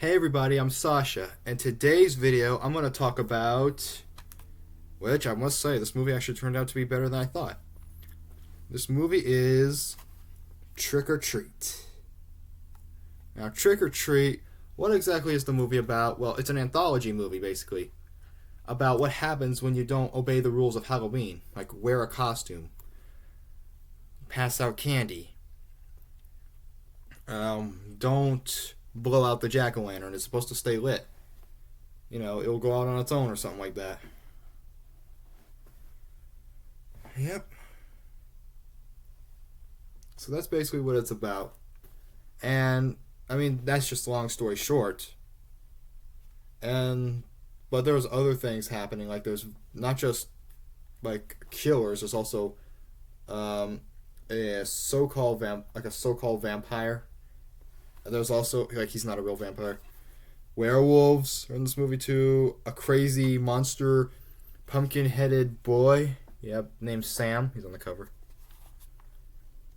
Hey everybody, I'm Sasha, and today's video I'm going to talk about, which I must say, this movie actually turned out to be better than I thought. This movie is Trick or Treat. Now, Trick or Treat, what exactly is the movie about? Well, it's an anthology movie, basically, about what happens when you don't obey the rules of Halloween, like wear a costume, pass out candy, don't blow out the jack-o'-lantern. It's supposed to stay lit. You know, it'll go out on its own or something like that. Yep. So that's basically what it's about. And, I mean, that's just a long story short. But there's other things happening. Like, there's not just, like, killers. There's also, a so-called vampire. There's also, like, he's not a real vampire. Werewolves are in this movie too. A crazy monster, pumpkin-headed boy. Yep, named Sam. He's on the cover.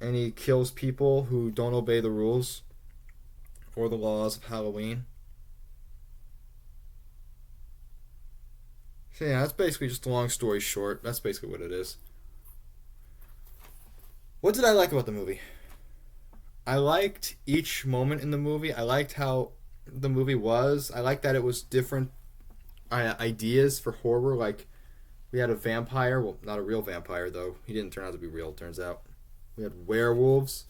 And he kills people who don't obey the rules or the laws of Halloween. So yeah, that's basically just a long story short. That's basically what it is. What did I like about the movie? I liked each moment in the movie. I liked how the movie was. I liked that it was different ideas for horror. Like, we had a vampire. Well, not a real vampire, though. He didn't turn out to be real, it turns out. We had werewolves.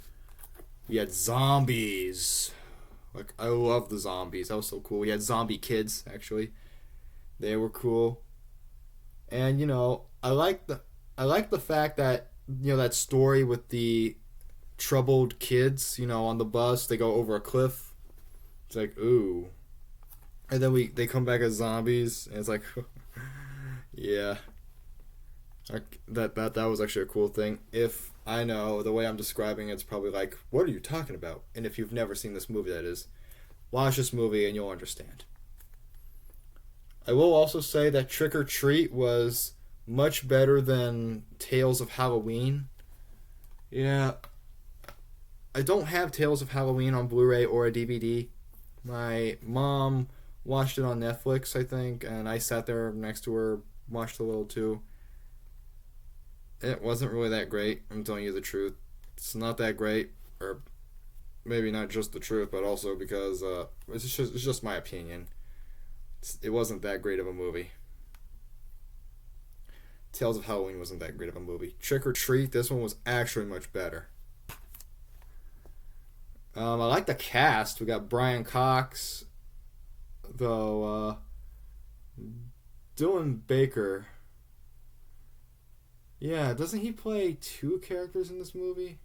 We had zombies. Like, I love the zombies. That was so cool. We had zombie kids, actually. They were cool. And, I like the fact that, that story with the troubled kids, on the bus. They go over a cliff. It's like, ooh. And then they come back as zombies, and it's like, yeah. Like, that was actually a cool thing. If I know the way I'm describing it's probably like, what are you talking about? And if you've never seen this movie, that is, watch this movie and you'll understand. I will also say that Trick or Treat was much better than Tales of Halloween. Yeah, I don't have Tales of Halloween on Blu-ray or a DVD. My mom watched it on Netflix, I think, and I sat there next to her, watched a little too. It wasn't really that great, I'm telling you the truth. It's not that great, or maybe not just the truth, but also because it's just my opinion. It wasn't that great of a movie. Tales of Halloween wasn't that great of a movie. Trick or Treat, this one was actually much better. I like the cast. We got Brian Cox, though. Dylan Baker. Yeah, doesn't he play two characters in this movie?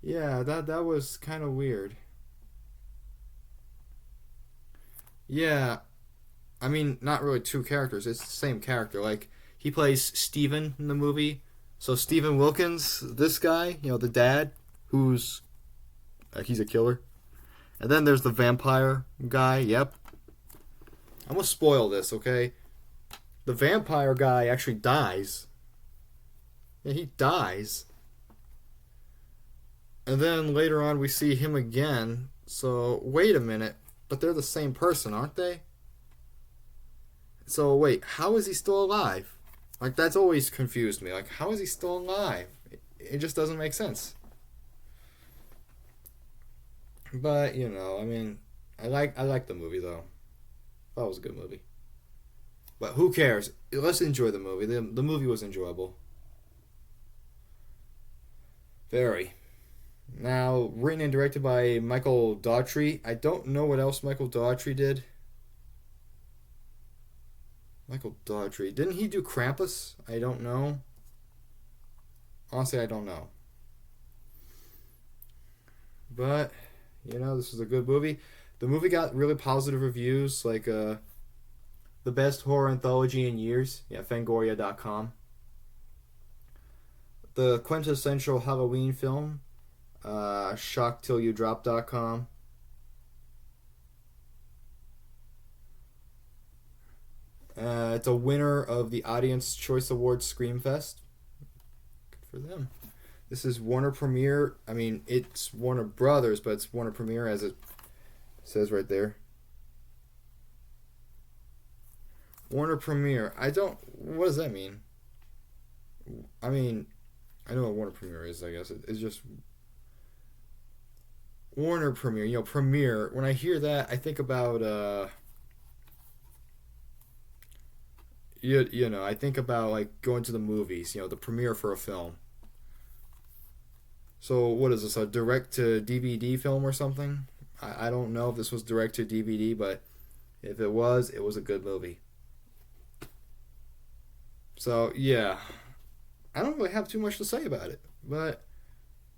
Yeah, that was kind of weird. Yeah, I mean, not really two characters. It's the same character. Like, he plays Steven in the movie. So Steven Wilkins, this guy, the dad, who's he's a killer. And then there's the vampire guy. Yep. I'm gonna spoil this, okay? The vampire guy actually dies. Yeah, he dies. And then later on we see him again. So wait a minute, but they're the same person, aren't they? So wait, how is he still alive? Like, that's always confused me. Like, how is he still alive? It just doesn't make sense. But, I mean, I like the movie though. That was a good movie. But who cares? Let's enjoy the movie. The movie was enjoyable. Very. Now, written and directed by Michael Daughtry. I don't know what else Michael Daughtry did. Michael Daughtry. Didn't he do Krampus? I don't know. Honestly, I don't know. But, this was a good movie. The movie got really positive reviews, like the best horror anthology in years. Yeah, Fangoria.com. The quintessential Halloween film, ShockTillYouDrop.com. It's a winner of the Audience Choice Award Screamfest. Good for them. This is Warner Premiere. I mean, it's Warner Brothers, but it's Warner Premiere as it says right there. Warner Premiere. I don't. What does that mean? I mean, I know what Warner Premiere is. I guess it's just Warner Premiere. You know, Premiere. When I hear that, I think about you know, I think about like going to the movies. You know, the premiere for a film. So what is this? A direct to DVD film or something? I don't know if this was direct to DVD, but if it was a good movie. So yeah, I don't really have too much to say about it, but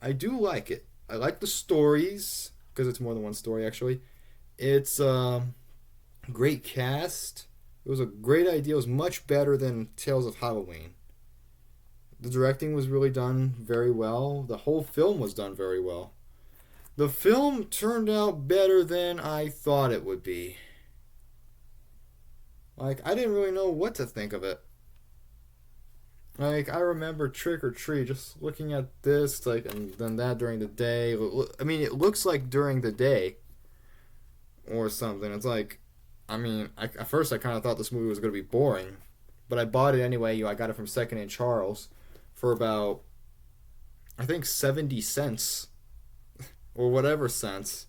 I do like it. I like the stories because it's more than one story actually. It's great cast. It was a great idea. It was much better than Tales of Halloween. The directing was really done very well. The whole film was done very well. The film turned out better than I thought it would be. Like, I didn't really know what to think of it. Like, I remember Trick or Treat, just looking at this, like, and then that during the day. I mean, it looks like during the day or something. It's like, I mean, at first I kind of thought this movie was going to be boring, but I bought it anyway. You know, I got it from Second Hand Charles for about, I think, 70 cents or whatever cents.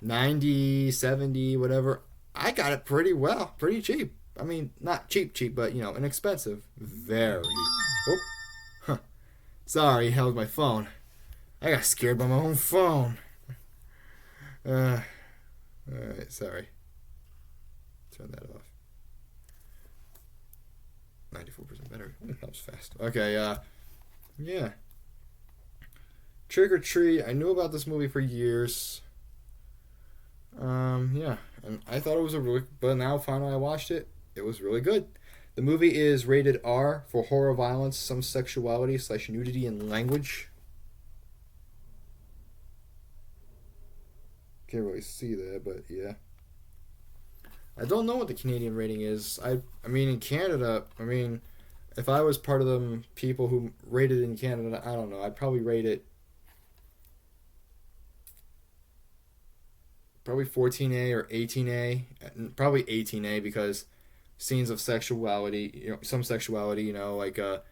90, 70, whatever. I got it pretty well, pretty cheap. I mean, not cheap, cheap, but, you know, inexpensive. Very. Oh, huh. Sorry, held my phone. I got scared by my own phone. Alright, sorry. Turn that off. 94% better. That was fast. Okay, yeah. Trick or Treat. I knew about this movie for years. Yeah, and I thought it was but now finally I watched it. It was really good. The movie is rated R for horror, violence, some sexuality / nudity and language. Can't really see that, but yeah. I don't know what the Canadian rating is. I mean, in Canada, I mean, if I was part of them people who rated in Canada, I don't know. I'd probably rate it probably 14A or 18A. Probably 18A because scenes of sexuality, you know, some sexuality, you know, like the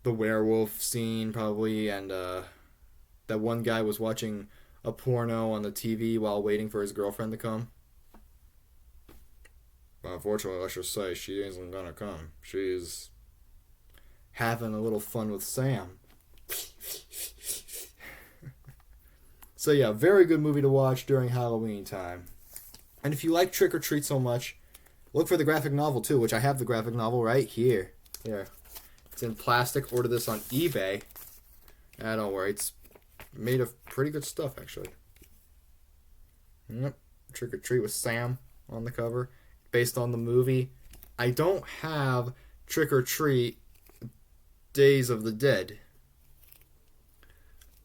werewolf scene probably, and that one guy was watching a porno on the TV while waiting for his girlfriend to come. But unfortunately, let's just say she isn't gonna come. She's having a little fun with Sam. So yeah, very good movie to watch during Halloween time. And if you like Trick or Treat so much, look for the graphic novel too, which I have the graphic novel right here. Here. It's in plastic. Order this on eBay. Don't worry, it's made of pretty good stuff actually. Yep. Trick or Treat with Sam on the cover. Based on the movie. I don't have Trick or Treat Days of the Dead.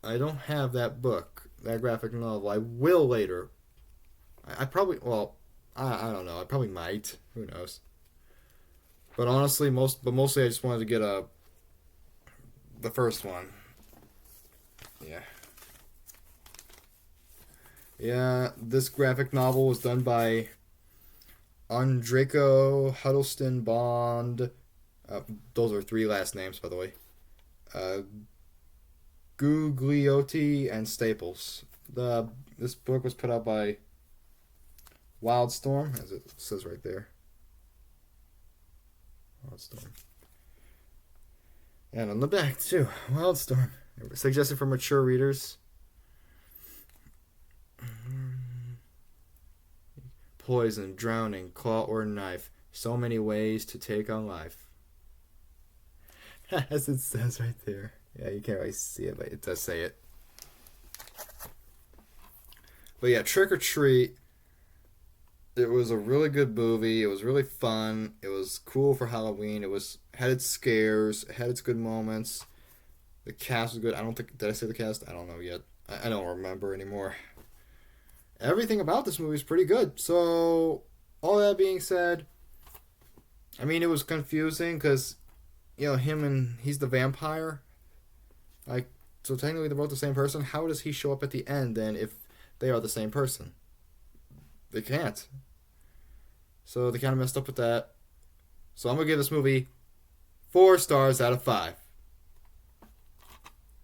I don't have that book, that graphic novel. I will later. I probably, well, I don't know. I probably might. Who knows? But honestly, mostly I just wanted to get the first one. Yeah. Yeah, this graphic novel was done by Andreko Huddleston Bond. Those are 3 last names, by the way. Gugliotti and Staples. This book was put out by Wildstorm, as it says right there. Wildstorm. And on the back, too. Wildstorm. Suggested for mature readers. Poison, drowning, claw or knife. So many ways to take on life. As it says right there. Yeah, you can't really see it, but it does say it. But yeah, Trick or Treat. It was a really good movie. It was really fun. It was cool for Halloween. It had its scares. It had its good moments. The cast was good. Did I say the cast? I don't know yet. I don't remember anymore. Everything about this movie is pretty good. So, all that being said, I mean, it was confusing because, you know, he's the vampire. Like, so technically they're both the same person. How does he show up at the end then if they are the same person? They can't. So they kind of messed up with that. So I'm gonna give this movie 4 stars out of 5.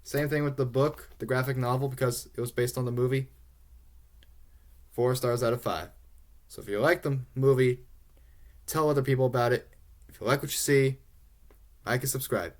Same thing with the book, the graphic novel, because it was based on the movie. 4 stars out of 5. So if you like the movie, tell other people about it. If you like what you see, like and subscribe.